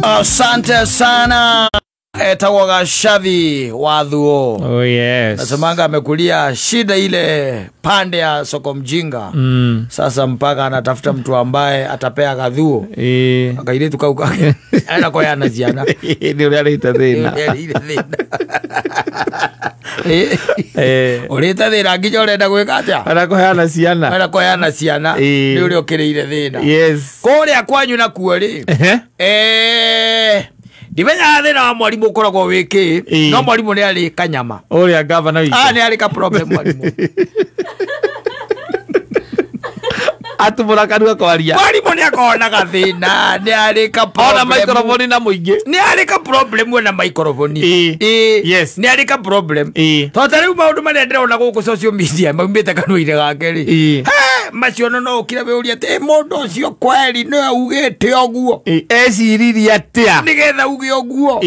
Asante sana. Etawaga Shavi Wadhuo. Oh yes. Nasemanga amekulia shida ile pande ya soko mjinga. Sasa mpaka anatafuta mtu ambaye atapea gadhuo. Akaile tukauka. Ana kwa yana ziana. Ndio yale itadena. Oreta thina nginya urenda gwika atia? Ana kwa yana ciana. Ana kwa yana ciana. Ni uri okireire thina. Yes. Kuria kwanyu na kuori. Dimenya thina wa mwalimu ukoragwo wiki no mwalimu ni ari kanyama uria governor wiki ni ari ka problem mwalimu atumura kanua kwaria mwalimu ni akona gathina ni ari ka problem ona microphone na muingi ni ari ka problem na microphone yes ni ari ka problem to tariu maundu mane ndira guku social media maumite kanua-ire gake ri macio no ukira be uria te mundu ucio kweri no ugite oguo eciriria atia nigetha uge oguo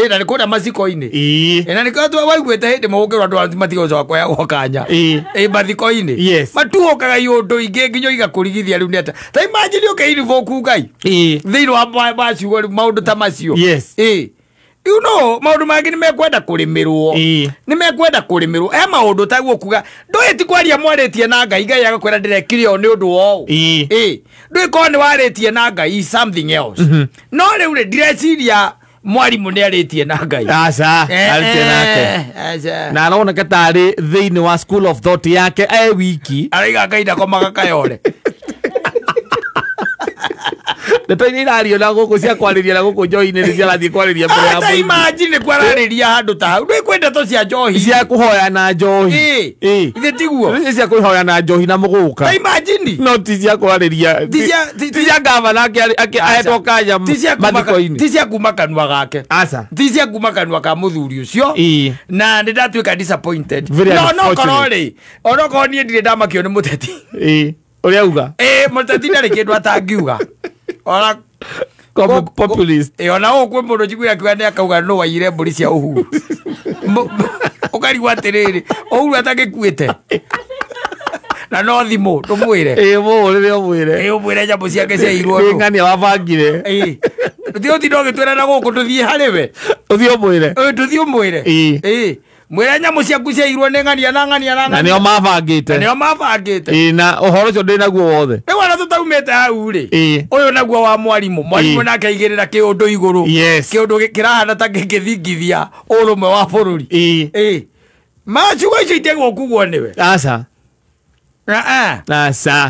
na ni kuria maciko-ini na ni kwa waiguite hindi mugukirwa andu matigoca kwa gwakanya mathiko-ini matuokaga iundu ingi nginya igakurigithia riu neta ta imagine ukeivoku ngai thiini wa baciugo maundu ta macio you know maundu mangi ni mekwenda kurimirwo ni mekwenda kurimirwo maundu ta gukuga nduiti kwaria mwaritie na ngai ngai agakwira ndirekire o ni undu wao nduiko ni waritie na ngai something else no riu ri direciria mwarimu ni aritie na ngai aca aritie nake na arona katari thiini wa school of thought yake wiki araiga ngai ndakomaga kayore Ndeto ini irario na guku cia kwariria na guku njohi-ini ni ciarathie kwariria mbere ya mundu. Imagine kwarariria handu ta hau. Nduikwenda to cia njohi. Cia kuhoya na njohi. Ithe tiguo. Cia kuhoya na njohi na muguka. Imagine. No ti cia kwariria. Ti cia gavana ake ahetwo kanya mathiko-ini. Ti cia kuma kanua gake. Aca. Ti cia kuma kanua ka muthuri ucio. Na ndatuika disappointed. No korori. Ono ko nie ndire ndamakio ni muteti. Uria uga. Muteti ndari kindu atangiuga. Ora populist ona okwe mundu jiguya kwa ni akauga no waire mburi cia uhu ukari watiriri ouru atagikuite na no thimo tumwire mwire omwire umwire nyambo ciake cia irwo no ngani wabangire thio ti no gitwera na guku tuthie hariwe uthio mwire tuthio mwire mwire nyambo ciaku cia irwo ni ngania na nio mabangite na uhoro cio ndi naguo wothe ni wana tutaumite hau ri uyu naguo wa mwarimu nake igirira kiundu iguru kiundu kirahana ta gikithingithia urumwe wa bururi macugo icio itegwo kugwo niwe aca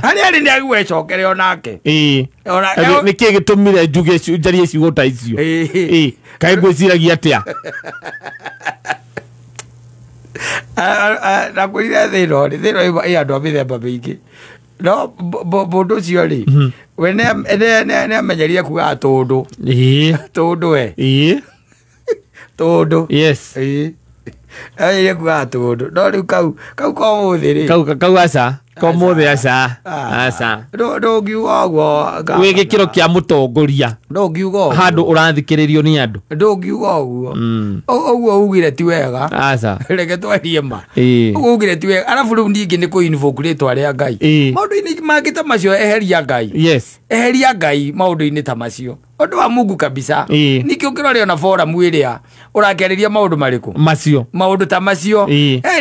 hari ari ni agwe cokere onake ni kie gitumire njuge njarie ciugo ta icio kai ngwiciragia atia na kwira thino andu a mithemba mingi no mundu ucio ri we ne amenyeria kuga tundu tundu yes kuga tundu no riu kau ko muthi ri kau aca ko muthi aca ndungiuga uguo wi gikiro kia mutongoria ndungiuga uguo handu urathikiririo ni andu ndungiuga uguo uguo ugire ti wega aca reke twarie ma uguo ugire ti wega arabu riu ningi ni kuinvoke ritwa ria ngai maundu-ini mangi ta macio eheria ngai maundu-ini ta macio undu wa Mungu kabisa niki ukirore ona forum iria urakeriria maundu mariku maundu ta macio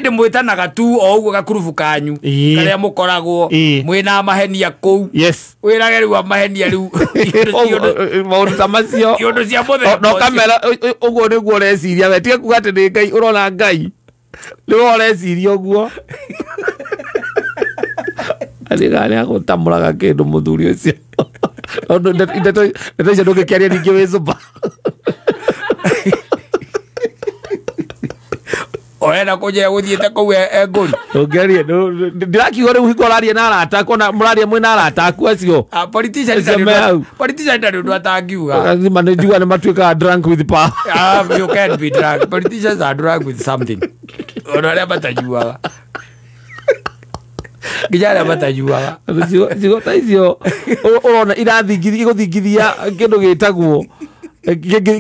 ndi mwitanaga tu o uguo gakurubu kanyu karia mukoragwo mwina mahenia kuu wirage riu mahenia riu maundu ta macio kiundu cia muthe no kamera uguo niguo ureciria we tige kuga ati ni ngai urona ngai ni ureciria uguo ari gani agutamuraga kindu muthuri ucio ndeto icio ndũngĩkĩaria ningĩ wĩ zuba orenda kũnjea gũthiĩte kũu ngũri ũngĩaria ndĩrakiuga rĩu hingo ũraria na arata aku ona mũraria mwĩna arata aku acio politician ndarĩ ũndũ atangiuga lazima nĩnjiuga nĩ matuĩkaga drunk with power you can't be drunk politicians are drunk with something ona arĩa matajuaga gijana matajuaga cigo ta icio urona irathingithia kindu gitagwo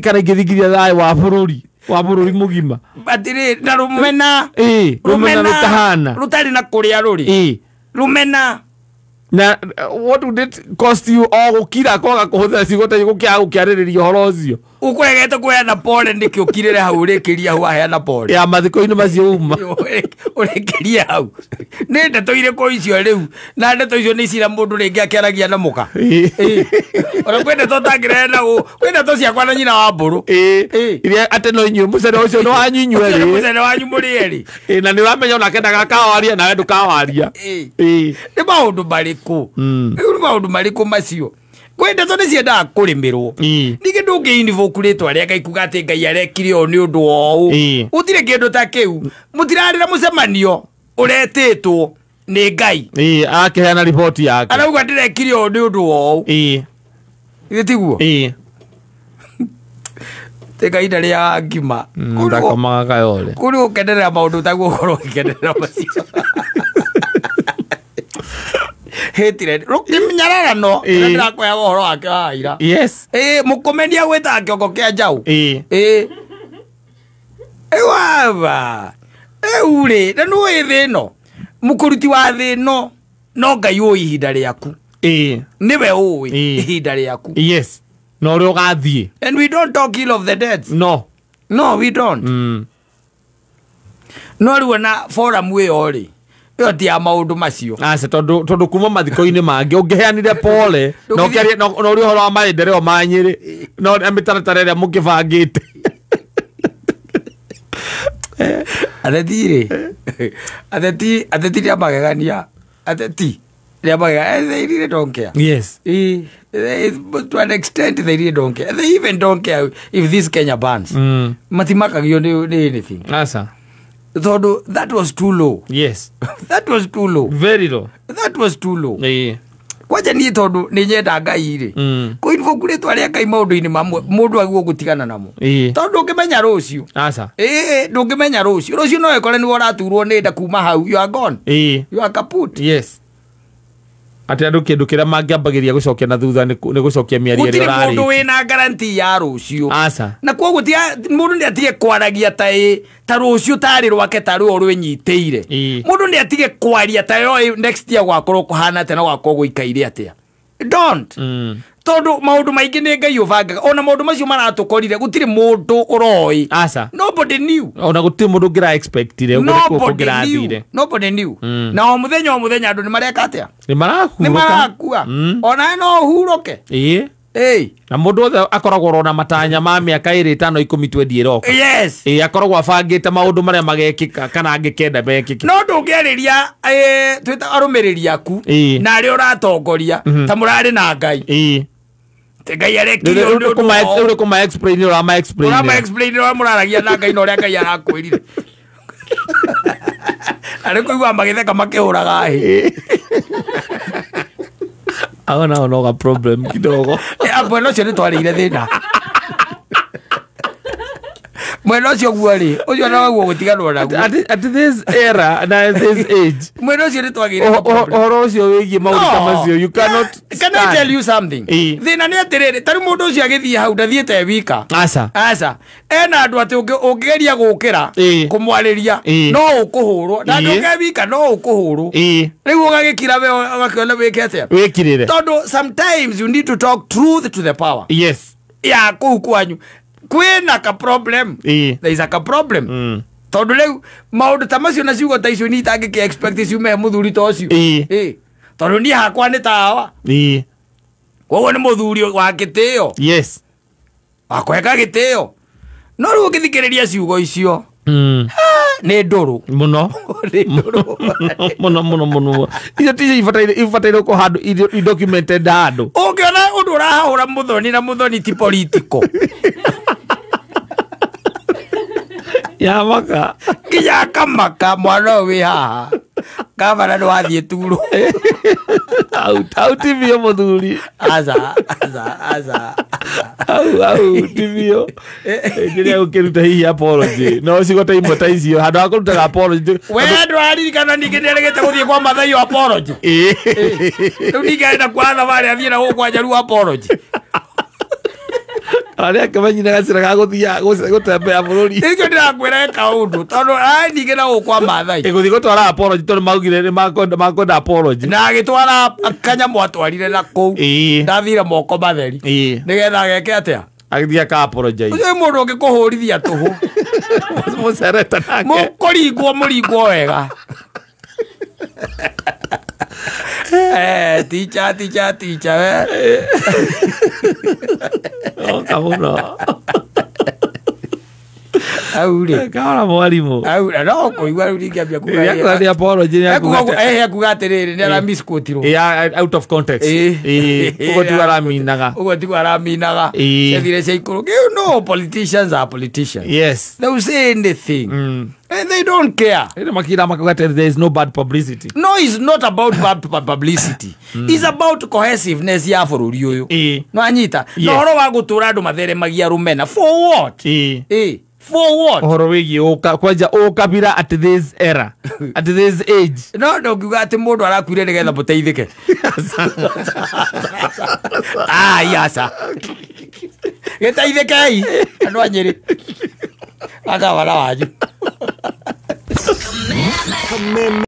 kana ingithingithia thayũ wa bururi mugima atiri na rumena rumena rutahana rutari na kuria ruri rumena Na what would it cost you gukira kwaga kuhuthira cigota gukia gukiaririria horo ucio ukwegete kuheana pole ndiki ukirire hau urikiria hau aheana pole ya mathiko-ini macio uma urikiria hau ni ndeto iriko icio riu na ndeto icio ni cira mundu ringi akiaragia na muka ona kwenda to tangire na kwenda to ciakwa na nyina wa mburu iria ate no inyu mucere ucio no anyinywe ri mucere wanyu muri eri na ni wamenya ona kendaga kawaria nawe ndukawaria ni maundu mariku ni maundu mariku macio kwenda to ni ciendaga kurimirwo ningĩ ndũngĩ-invoke rĩtwa rĩa Ngai kuga atĩ Ngai arekire ũũ nĩ ũndũ o ũũ gũtirĩ kĩndũ ta kĩu mũtirarĩra mũcemanio ũretĩtwo nĩ Ngai akĩheana riboti yake arauga ndĩrekire ũũ nĩ ũndũ o ũũ githĩ tiguo te kahinda rĩa ngima ndakomaga kayole kũrĩ gũkenerera maũndũ taguo ũkorwo ũgĩkenerera macio hetire nyararano ndirakwea ũhoro wake wa ira mũkomenia gwĩtaga kĩongo kĩa njaũ wava rĩ na nĩũĩ thĩ ĩno mũkũruti wa thĩ ĩno no Ngai ũĩ ihinda rĩaku nĩwe ũĩ ihinda rĩaku no ũrĩa ũgathiĩ and we don't talk ill of the dead no we don't no rĩu na forum ĩyo rĩ yo ti ya maundu macio tondu kuma mathiko-ini mangi ungiheanire pole no uri horo wa maendereo manyiri no amitaratara iria mukibangite ateti ria magegania ateti ria magegania they really don't care to an extent they really don't care they even don't care if this Kenya bans matimakagio ni anything though that was too low. That was too low. Very low. That was too low. Kwaja ni tondu ni nyenda Ngai ri kuinvoke rĩtwa rĩa Ngai maundu-ini mamwe mundu aguo gutigana namo tondu ngimenya rucio ndungimenya rucio no ekore ni waraturwo ni nda kuma hau you are gone you are kaput ati andu kindu kiria mangiambagiria gucokia na thutha ni gucokia miario ĩrĩa ũrarĩ mundu wina guarantee ya rucio na koguo ti mundu ni atige kwaragia ta rucio tari rwake tari o rwenyitĩire mundu ni atige kwaria ta yo next year gwakorwo kuhana tena gwakorwo guikaire atia don't tondu maundu maingi ni Ngai ubangaga ona maundu macio maratukorire gutire mundu uroi nobody knew ona gutire mundu ngira expectire nobody knew na o muthenya andu ni mareka atia ni marakua ona no huroke na mundu othe akoragwo rona matanya ma miaka 2 5 10 20 iroka akoragwo abangite maundu maria magekika kana angikenda mekike no ndungĩarĩria twita arũmĩrĩri aku na arĩa ũratongoria ta mũrarĩ na Ngai Ngai arekire uri kuma explain urama explain muraragia na Ngai na ũrĩa Ngai arakwĩrire arĩ kũigua magĩtheka makĩhũraga agona no ga problem kidogo bueno cio nĩ twarĩire thĩna mwena ũcio guo rĩ ũcio no guo gũtiganwo naguo at this era na this age mwena ũcio nĩ twagĩire ũhoro ũcio wĩgiĩ maũndũ ta macio you cannot can I tell you something thĩna nĩ atĩrĩrĩ tarĩ mũndũ ũcio agĩthiĩ hau ndathiĩte wika ena andũ atĩ ũngĩgeria gũkĩra kũmwarĩria no ũkũhũrwo na ndũge wika no ũkũhũrwo rĩu ũgagĩkira we ũgakĩona wĩke atĩa wĩkirĩre tondũ sometimes you need to talk truth to the power ya kũu kwanyu kwĩna ka problem there is a problem tondu rĩu maũndũ ta macio na ciugo ta icio ni itangĩkĩ expect ciume mũthuri ta ũcio tondu niĩ hakwa nĩ tawa koguo nĩ mũthuri wa gĩtĩo wakweka gĩtĩo no rĩu ũngĩthikĩrĩria ciugo icio nĩ ndũrũ mũno mũno icio ticio ibataire kũhandũ i-documented handũ ũngĩona ũndũ ũrahahũra mũthoni na mũthoni ti political yamaka nginya akamaka mwana ũyũ wĩ haha gavana nĩ wathiĩ turo au tivio mũthuri au tivio nginya gũkĩruta hihi apology no cigota imwe ta icio handũ ha kũrutaga apology we ndwaririkana ningĩ nĩerĩgĩte gũthiĩ kwa Mathai apology rĩu ningĩ arenda kwa thabarĩ athiĩ na gũkũ Njaruo apology Aria kamenyina gacira gaguthia gutembea bururi. Ikyo ndirakwira ka undu tondu nige na gukwa mathai. Iguthi gutwara apology tondu maugire ni makonda apology. Na agitwara akanya mwatwarire na kou. Ndathira moko matheri. Nigetha ageke atia? Agithia ka apologize. Uyo mundu ngikuhurithia tuhu. Musereta nake. Muringwo wega. Teacher. Oh, kamuno. Aure. Kaora mwalimu. Aure no kuigwa ringiambia kuga. Yakwa ni apology ni akuga atiriri ni ara misquotirwo. Out of context. Ugo tu araminaga. Ethire cia ikuru. You know politicians are politicians. Yes. They will say anything. And they don't care. There is no bad publicity. No, it's not about bad publicity. It's about cohesiveness ya bururi uyu. No anyita. No horo wa gutura andu matheremagia rumena. For what? For what? Horo wigi kwanja ukabira at this era. At this age. No ngiuga ati mundu arakwire nigetha muteithike. Yasa. Geteithikei. Andu anyiri. Aka wala waju.